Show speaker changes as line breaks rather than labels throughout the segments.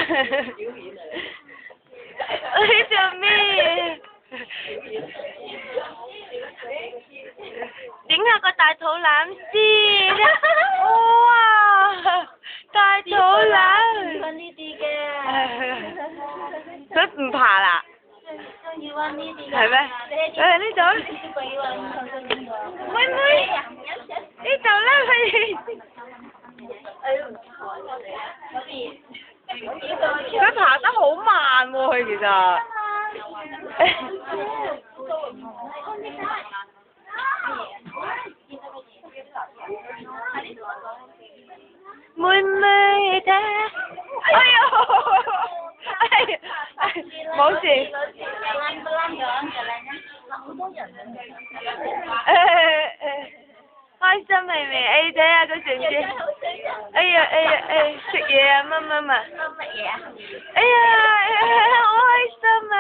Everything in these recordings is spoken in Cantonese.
你做咩？影下個大肚腩先。哇！大肚腩。
揾呢啲嘅。
佢唔爬啦。
中意揾呢啲嘅。
係咩？誒呢度。妹妹，呢度啦佢。佢爬得好慢喎，佢其實。妹妹的，哎呦，冇事。開心未未？誒睇下佢食唔食？哎呀食嘢啊乜乜乜？
乜嘢啊？
哎呀好開心啊！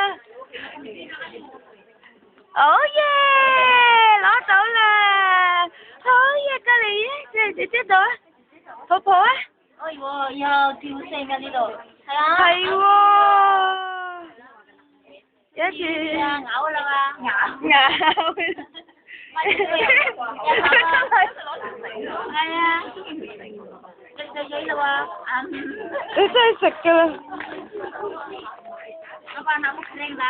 好耶！攞到啦！好嘢，過嚟啊！姐姐度啊！婆婆啊！
哎喎，有跳繩㗎呢度。係啊。
係喎。有一次。
咬啦嘛。
咬。
係啊。食咗水啦喎。
你真係食㗎啦。
老闆好靚㗎。